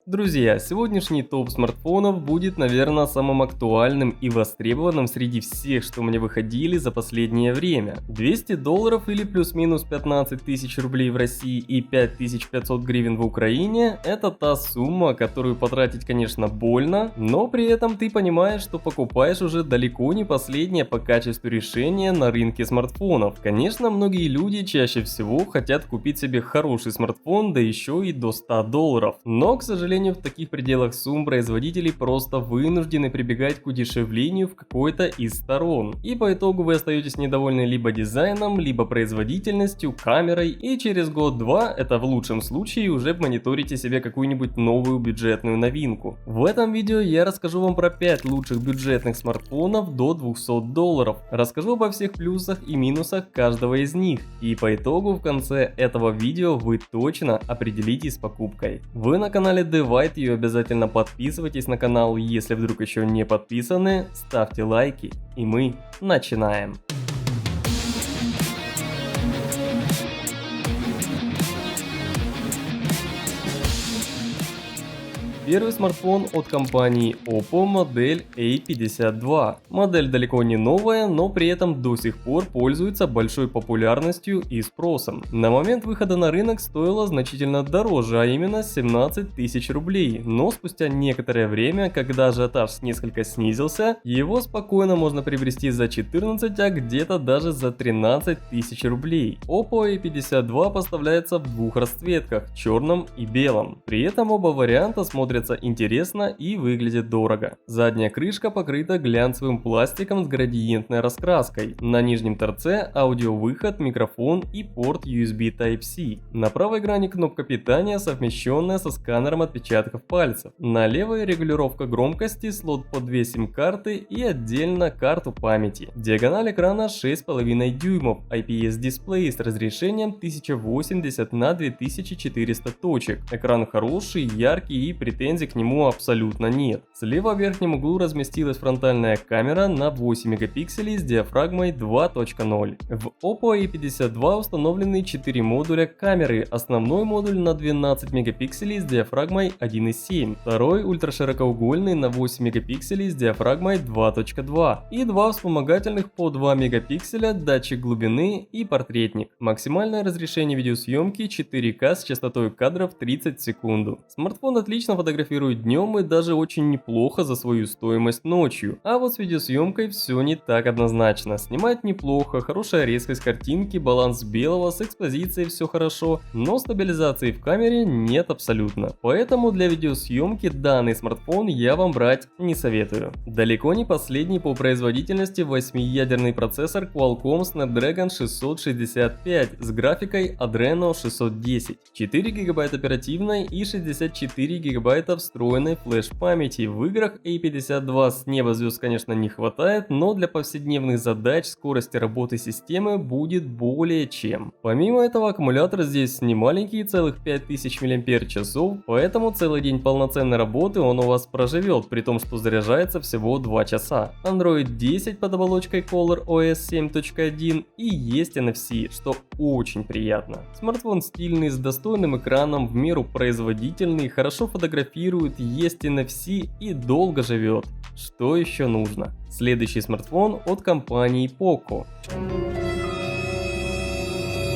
Друзья, сегодняшний топ смартфонов будет, наверное, самым актуальным и востребованным среди всех, что мне выходили за последнее время. $200 или плюс-минус 15 тысяч рублей в России и 5500 гривен в Украине – это та сумма, которую потратить, конечно, больно, но при этом ты понимаешь, что покупаешь уже далеко не последнее по качеству решения на рынке смартфонов. Конечно, многие люди чаще всего хотят купить себе хороший смартфон, да еще и до $100, но, к сожалению, в таких пределах сумм производители просто вынуждены прибегать к удешевлению в какой-то из сторон. И по итогу вы остаетесь недовольны либо дизайном, либо производительностью, камерой, и через год-два, это в лучшем случае, уже мониторите себе какую-нибудь новую бюджетную новинку. В этом видео я расскажу вам про 5 лучших бюджетных смартфонов до $200. Расскажу обо всех плюсах и минусах каждого из них. И по итогу в конце этого видео вы точно определитесь с покупкой. Вы на канале Девайт, и обязательно подписывайтесь на канал, если вдруг еще не подписаны, ставьте лайки, и мы начинаем. Первый смартфон от компании Oppo, модель A52. Модель далеко не новая, но при этом до сих пор пользуется большой популярностью и спросом. На момент выхода на рынок стоила значительно дороже, а именно 17 тысяч рублей, но спустя некоторое время, когда ажиотаж несколько снизился, его спокойно можно приобрести за 14, а где-то даже за 13 тысяч рублей. Oppo A52 поставляется в двух расцветках, черном и белом. При этом оба варианта смотрятся интересно и выглядит дорого. Задняя крышка покрыта глянцевым пластиком с градиентной раскраской. На нижнем торце аудиовыход, микрофон и порт USB Type-C. На правой грани кнопка питания, совмещенная со сканером отпечатков пальцев. На левой регулировка громкости, слот под 2 сим-карты и отдельно карту памяти. Диагональ экрана 6,5 дюймов, IPS-дисплей с разрешением 1080 на 2400 точек. Экран хороший, яркий и претензий к нему абсолютно нет. Слева в верхнем углу разместилась фронтальная камера на 8 мегапикселей с диафрагмой 2.0. В Oppo A52 установлены 4 модуля камеры, основной модуль на 12 мегапикселей с диафрагмой 1.7, второй ультраширокоугольный на 8 мегапикселей с диафрагмой 2.2 и два вспомогательных по 2 мегапикселя, датчик глубины и портретник. Максимальное разрешение видеосъемки 4К с частотой кадров 30 в секунду. Смартфон отлично фотографирует днем и даже очень неплохо за свою стоимость ночью. А вот с видеосъемкой все не так однозначно. Снимает неплохо, хорошая резкость картинки, баланс белого, с экспозицией все хорошо, но стабилизации в камере нет абсолютно. Поэтому для видеосъемки данный смартфон я вам брать не советую. Далеко не последний по производительности 8-ядерный процессор Qualcomm Snapdragon 665 с графикой Adreno 610, 4 ГБ оперативной и 64 ГБ встроенной флеш-памяти. В играх A52 с неба звезд, конечно, не хватает, но для повседневных задач скорости работы системы будет более чем. Помимо этого, аккумулятор здесь не маленький, целых 5000 мАч, поэтому целый день полноценной работы он у вас проживет, при том, что заряжается всего 2 часа. Android 10 под оболочкой ColorOS 7.1 и есть NFC, что очень приятно. Смартфон стильный, с достойным экраном, в меру производительный, хорошо фотографирует, есть NFC и долго живет. Что еще нужно? Следующий смартфон от компании Poco.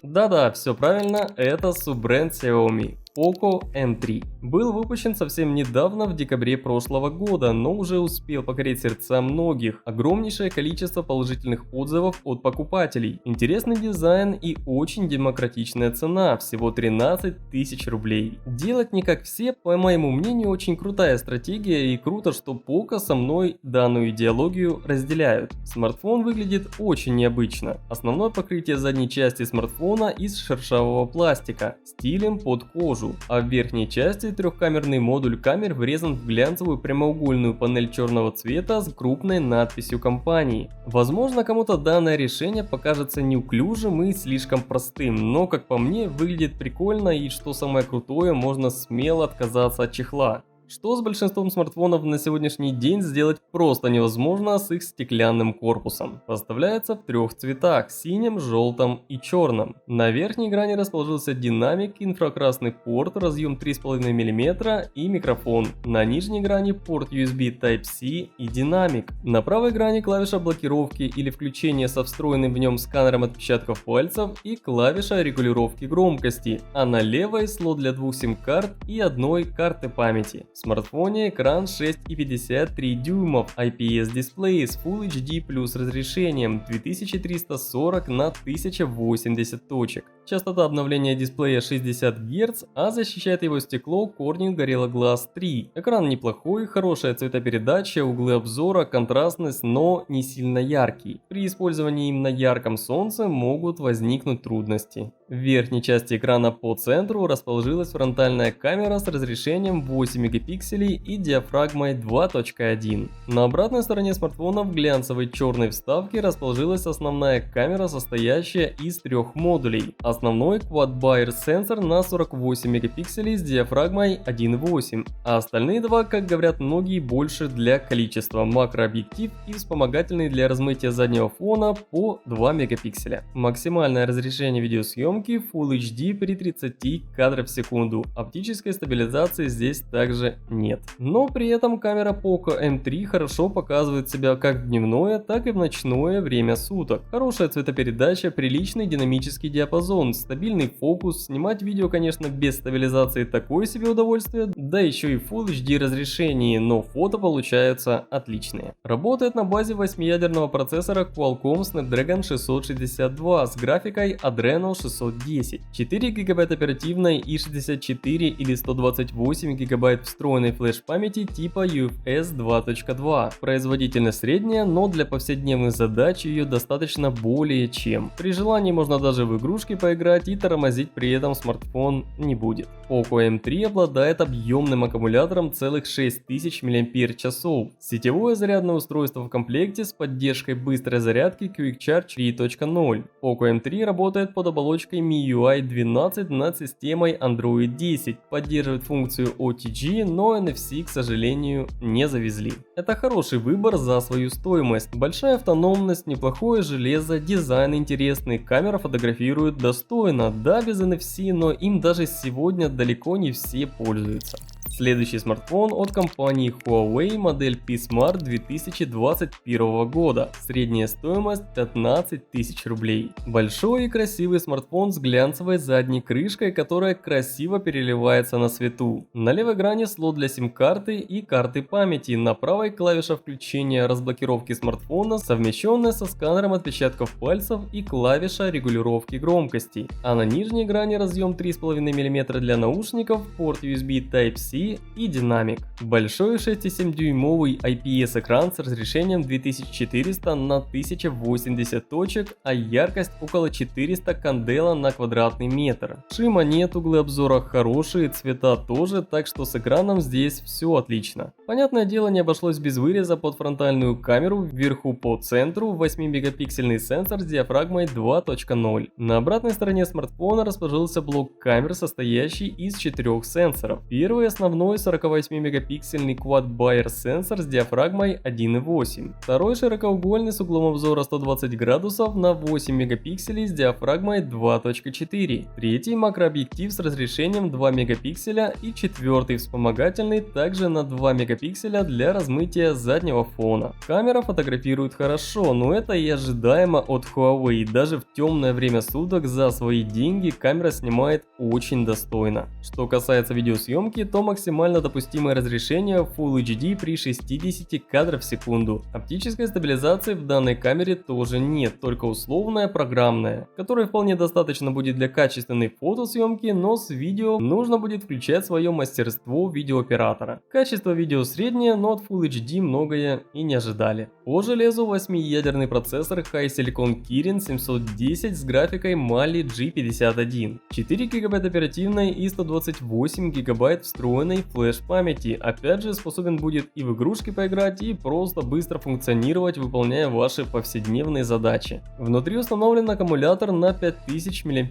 Да-да, все правильно, это суббренд Xiaomi. Poco M3 был выпущен совсем недавно, в декабре прошлого года, но уже успел покорить сердца многих. Огромнейшее количество положительных отзывов от покупателей, интересный дизайн и очень демократичная цена, всего 13 тысяч рублей. Делать не как все, по моему мнению, очень крутая стратегия, и круто, что Poco со мной данную идеологию разделяют. Смартфон выглядит очень необычно. Основное покрытие задней части смартфона из шершавого пластика, стилем под кожу. А в верхней части трехкамерный модуль камер врезан в глянцевую прямоугольную панель черного цвета с крупной надписью компании. Возможно, кому-то данное решение покажется неуклюжим и слишком простым, но как по мне выглядит прикольно, и что самое крутое, можно смело отказаться от чехла. что с большинством смартфонов на сегодняшний день сделать просто невозможно с их стеклянным корпусом. Поставляется в трех цветах – синем, желтом и черном. На верхней грани расположился динамик, инфракрасный порт, разъем 3,5 мм и микрофон. На нижней грани порт USB Type-C и динамик. На правой грани клавиша блокировки или включения со встроенным в нем сканером отпечатков пальцев и клавиша регулировки громкости, а на левой слот для двух сим-карт и одной карты памяти. В смартфоне экран 6,53 дюймов, IPS дисплей с Full HD плюс разрешением 2340 на 1080 точек. Частота обновления дисплея 60 Гц, а защищает его стекло Corning Gorilla Glass 3. Экран неплохой, хорошая цветопередача, углы обзора, контрастность, но не сильно яркий. При использовании им на ярком солнце могут возникнуть трудности. В верхней части экрана по центру расположилась фронтальная камера с разрешением 8 мегапикселей и диафрагмой 2.1. На обратной стороне смартфона в глянцевой черной вставке расположилась основная камера, состоящая из трех модулей. Основной Quad-Bayer сенсор на 48 мегапикселей с диафрагмой 1.8, а остальные два, как говорят многие, больше для количества, макрообъектив и вспомогательный для размытия заднего фона по 2 мегапикселя. Максимальное разрешение видеосъемки Full HD при 30 кадров в секунду, оптической стабилизации здесь также нет. Но при этом камера Poco M3 хорошо показывает себя как в дневное, так и в ночное время суток. Хорошая цветопередача, приличный динамический диапазон, стабильный фокус, снимать видео, конечно, без стабилизации такое себе удовольствие, да еще и Full HD разрешение, но фото получаются отличные. Работает на базе 8-ядерного процессора Qualcomm Snapdragon 662 с графикой Adreno 610, 4 ГБ оперативной и 64 или 128 ГБ встроенной флеш-памяти типа UFS 2.2. Производительность средняя, но для повседневных задач ее достаточно более чем. При желании можно даже в игрушки поиграть и тормозить при этом смартфон не будет. Poco M3 обладает объемным аккумулятором целых 6000 мАч. Сетевое зарядное устройство в комплекте с поддержкой быстрой зарядки Quick Charge 3.0. Poco M3 работает под оболочкой MIUI 12 над системой Android 10, поддерживает функцию OTG, но NFC, к сожалению, не завезли. Это хороший выбор за свою стоимость. Большая автономность, неплохое железо, дизайн интересный, камера фотографирует достойно, да без NFC, но им даже сегодня далеко не все пользуются. Следующий смартфон от компании Huawei, модель P-Smart 2021 года. Средняя стоимость 15 тысяч рублей. Большой и красивый смартфон с глянцевой задней крышкой, которая красиво переливается на свету. На левой грани слот для сим-карты и карты памяти. На правой клавиша включения разблокировки смартфона, совмещенная со сканером отпечатков пальцев и клавиша регулировки громкости. А на нижней грани разъем 3,5 мм для наушников, порт USB Type-C и динамик. Большой 6,7 дюймовый IPS экран с разрешением 2400 на 1080 точек, а яркость около 400 кандела на квадратный метр. Шима нет, углы обзора хорошие, цвета тоже, так что с экраном здесь все отлично. Понятное дело, не обошлось без выреза под фронтальную камеру, вверху по центру 8-мегапиксельный сенсор с диафрагмой 2.0. На обратной стороне смартфона расположился блок камер, состоящий из 4 сенсоров. Первый основной 48-мегапиксельный Quad-Bayer сенсор с диафрагмой 1.8. Второй широкоугольный с углом обзора 120 градусов на 8 мегапикселей с диафрагмой 2.4. Третий макрообъектив с разрешением 2 мегапикселя и четвертый вспомогательный также на 2 мегапикселя для размытия заднего фона. Камера фотографирует хорошо, но это и ожидаемо от Huawei. Даже в темное время суток за свои деньги камера снимает очень достойно. Что касается видеосъемки, то максимально допустимое разрешение Full HD при 60 кадров в секунду. Оптической стабилизации в данной камере тоже нет, только условная программная, которой вполне достаточно будет для качественной фотосъемки, но с видео нужно будет включать свое мастерство видеооператора. Качество видео среднее, но от Full HD многое и не ожидали. По железу 8-ядерный процессор HiSilicon Kirin 710 с графикой Mali G51, 4 ГБ оперативной и 128 ГБ встроенной встроенной флеш-памяти. Опять же, способен будет и в игрушки поиграть, и просто быстро функционировать, выполняя ваши повседневные задачи. Внутри установлен аккумулятор на 5000 мАч.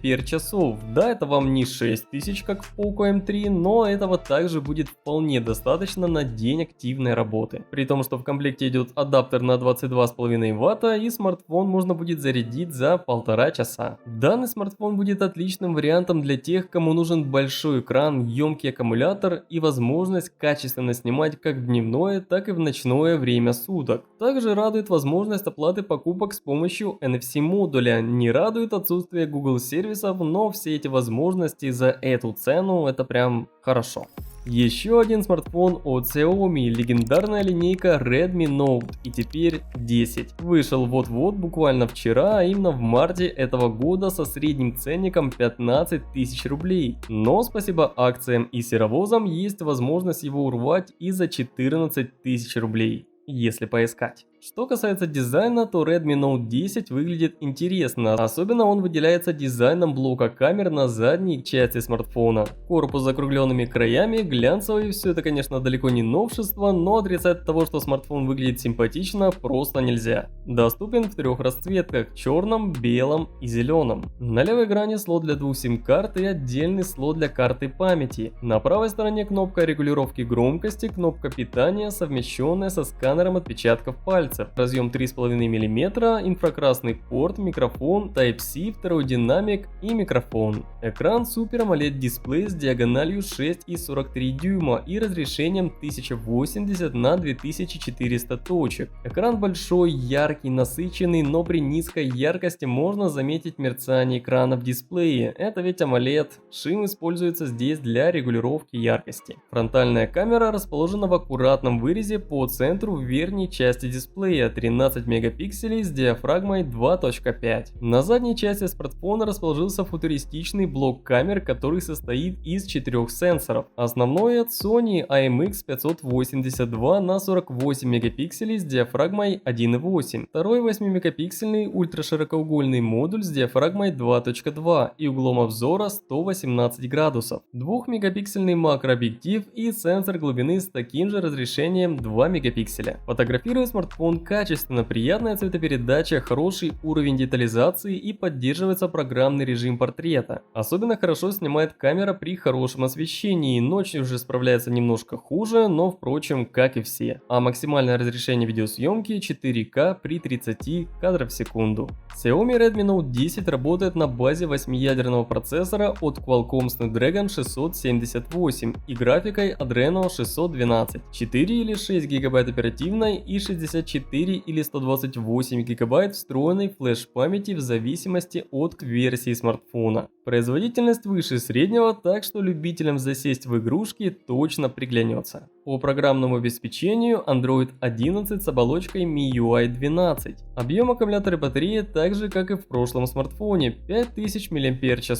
Да, это вам не 6000, как в Poco M3, но этого также будет вполне достаточно на день активной работы. При том, что в комплекте идет адаптер на 22,5 Вт, и смартфон можно будет зарядить за 1,5 часа. Данный смартфон будет отличным вариантом для тех, кому нужен большой экран, емкий аккумулятор и возможность качественно снимать как в дневное, так и в ночное время суток. Также радует возможность оплаты покупок с помощью NFC модуля. Не радует отсутствие Google сервисов, но все эти возможности за эту цену — это прям хорошо. Еще один смартфон от Xiaomi, легендарная линейка Redmi Note, и теперь 10. Вышел вот-вот, буквально вчера, а именно в марте этого года со средним ценником 15 тысяч рублей. Но спасибо акциям и серовозам есть возможность его урвать и за 14 тысяч рублей, если поискать. Что касается дизайна, то Redmi Note 10 выглядит интересно, особенно он выделяется дизайном блока камер на задней части смартфона. Корпус с закругленными краями, глянцевый, все это, конечно, далеко не новшество, но отрицать того, что смартфон выглядит симпатично, просто нельзя. Доступен в 3 расцветках: черном, белом и зеленом. На левой грани слот для 2 сим-карт и отдельный слот для карты памяти. На правой стороне кнопка регулировки громкости, кнопка питания, совмещенная со сканером отпечатков пальцев. Разъем 3,5 мм, инфракрасный порт, микрофон, Type-C, второй динамик и микрофон. Экран Super AMOLED дисплей с диагональю 6,43 дюйма и разрешением 1080 на 2400 точек. Экран большой, яркий, насыщенный, но при низкой яркости можно заметить мерцание экрана в дисплее. Это ведь AMOLED. Шим используется здесь для регулировки яркости. Фронтальная камера расположена в аккуратном вырезе по центру в верхней части дисплея, 13 мегапикселей с диафрагмой 2.5. На задней части смартфона расположился футуристичный блок камер, который состоит из 4 сенсоров. Основной от Sony IMX582 на 48 мегапикселей с диафрагмой 1.8. Второй 8-мегапиксельный ультраширокоугольный модуль с диафрагмой 2.2 и углом обзора 118 градусов. 2-мегапиксельный макрообъектив и сенсор глубины с таким же разрешением 2 мегапикселя. Фотографирует смартфон качественно, приятная цветопередача, хороший уровень детализации и поддерживается программный режим портрета. Особенно хорошо снимает камера при хорошем освещении, ночью уже справляется немножко хуже, но впрочем, как и все. А максимальное разрешение видеосъемки 4К при 30 кадров в секунду. Xiaomi Redmi Note 10 работает на базе 8-ядерного процессора от Qualcomm Snapdragon 678 и графикой Adreno 612, 4 или 6 ГБ оперативной и 64 или 128 ГБ встроенной флеш-памяти в зависимости от версии смартфона. Производительность выше среднего, так что любителям засесть в игрушки точно приглянется. По программному обеспечению Android 11 с оболочкой MIUI 12. Объем аккумулятора батареи так же, как и в прошлом смартфоне, 5000 мАч.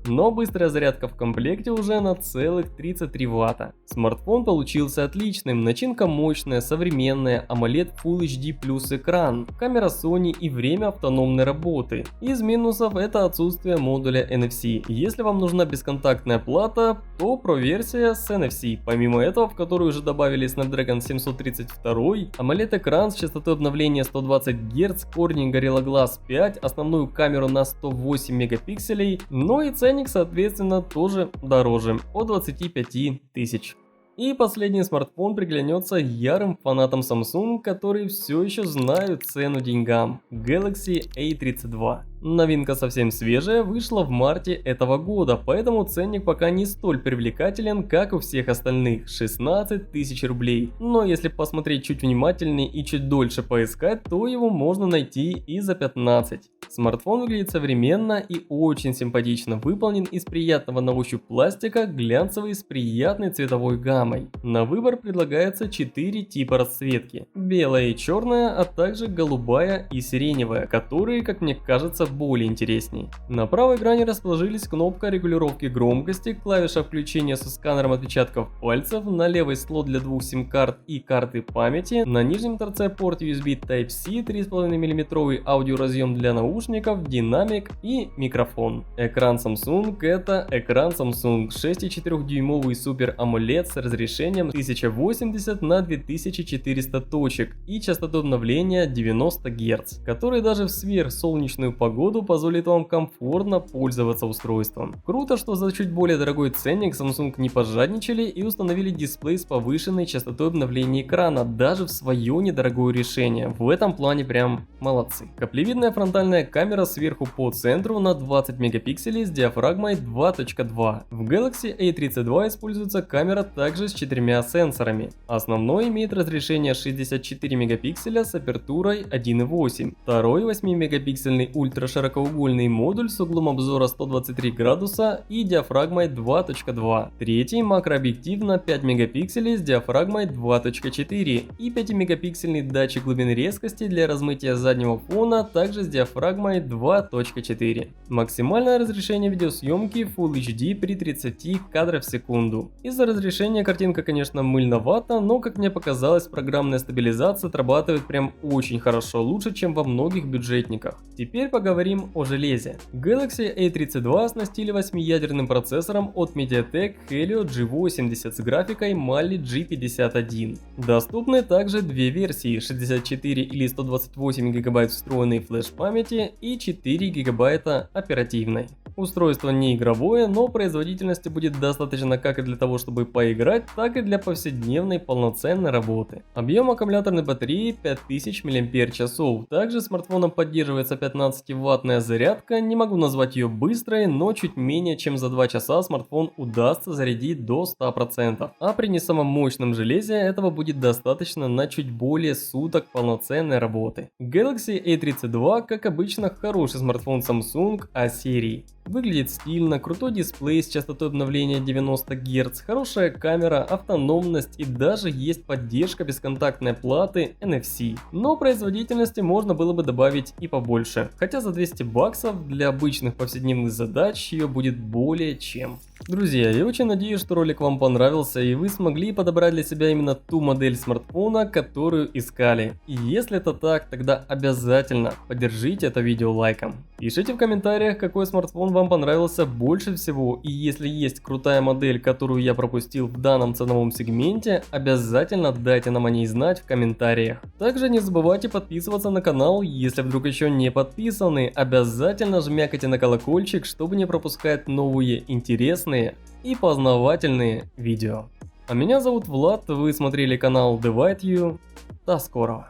Но быстрая зарядка в комплекте уже на целых 33 Вт. Смартфон получился отличным, начинка мощная, современная, AMOLED Full HD Plus экран, камера Sony и время автономной работы. Из минусов это отсутствие модуля NFC. Если вам нужна бесконтактная плата, то Pro версия с NFC. Помимо этого, в которую уже добавили Snapdragon 732, AMOLED экран с частотой обновления 120 Гц, Corning Gorilla Glass 5, основную камеру на 108 мегапикселей, но и ценник соответственно тоже дороже, от 25 тысяч. И последний смартфон приглянется ярым фанатам Samsung, которые все еще знают цену деньгам. Galaxy A32. Новинка совсем свежая, вышла в марте этого года, поэтому ценник пока не столь привлекателен, как у всех остальных – 16 тысяч рублей. Но если посмотреть чуть внимательнее и чуть дольше поискать, то его можно найти и за 15. Смартфон выглядит современно и очень симпатично, выполнен из приятного на ощупь пластика, глянцевый с приятной цветовой гаммой. На выбор предлагается 4 типа расцветки: белая и черная, а также голубая и сиреневая, которые, как мне кажется, более интересней. На правой грани расположились кнопка регулировки громкости, клавиша включения со сканером отпечатков пальцев, на левой слот для двух сим-карт и карты памяти, на нижнем торце порт USB Type-C, 3,5 мм аудиоразъем для наушников, динамик и микрофон. Экран Samsung — это экран Samsung 6,4-дюймовый Super AMOLED с разрешением 1080 на 2400 точек и частотой обновления 90 Гц, который даже в сверхсолнечную погоду позволит вам комфортно пользоваться устройством. Круто, что за чуть более дорогой ценник Samsung не пожадничали и установили дисплей с повышенной частотой обновления экрана даже в свое недорогое решение. В этом плане прям молодцы. Каплевидная фронтальная камера сверху по центру на 20 мегапикселей с диафрагмой 2.2. В Galaxy A32 используется камера также с 4 сенсорами. Основной имеет разрешение 64 мегапикселя с апертурой 1.8. Второй 8-мегапиксельный ультраширокоугольный модуль с углом обзора 123 градуса и диафрагмой 2.2. Третий макрообъектив на 5 мегапикселей с диафрагмой 2.4 и 5-мегапиксельный датчик глубины резкости для размытия заднего фона также с диафрагмой 2.4. Максимальное разрешение видеосъемки Full HD при 30 кадров в секунду. Из-за разрешения картинка, конечно, мыльновата, но, как мне показалось, программная стабилизация отрабатывает прям очень хорошо, лучше, чем во многих бюджетниках. Теперь поговорим о железе. Galaxy A32 оснастили 8-ядерным процессором от MediaTek Helio G80 с графикой Mali G51. Доступны также две версии: 64 или 128 ГБ встроенной флеш-памяти и 4 ГБ оперативной. Устройство не игровое, но производительности будет достаточно как и для того, чтобы поиграть, так и для повседневной полноценной работы. Объем аккумуляторной батареи 5000 мАч. Также смартфоном поддерживается 15-ваттная зарядка, не могу назвать ее быстрой, но чуть менее чем за 2 часа смартфон удастся зарядить до 100%. А при не самом мощном железе этого будет достаточно на чуть более суток полноценной работы. Galaxy A32, как обычно, хороший смартфон Samsung A серии. Выглядит стильно, крутой дисплей с частотой обновления 90 Гц, хорошая камера, автономность и даже есть поддержка бесконтактной платы NFC. Но производительности можно было бы добавить и побольше, хотя за 200 баксов для обычных повседневных задач ее будет более чем. Друзья, я очень надеюсь, что ролик вам понравился и вы смогли подобрать для себя именно ту модель смартфона, которую искали. И если это так, тогда обязательно поддержите это видео лайком. Пишите в комментариях, какой смартфон вам понравился больше всего, и если есть крутая модель, которую я пропустил в данном ценовом сегменте, обязательно дайте нам о ней знать в комментариях. Также не забывайте подписываться на канал, если вдруг еще не подписаны, обязательно жмякайте на колокольчик, чтобы не пропускать новые интересные и познавательные видео. А меня зовут Влад, вы смотрели канал DeWhiteView. До скорого!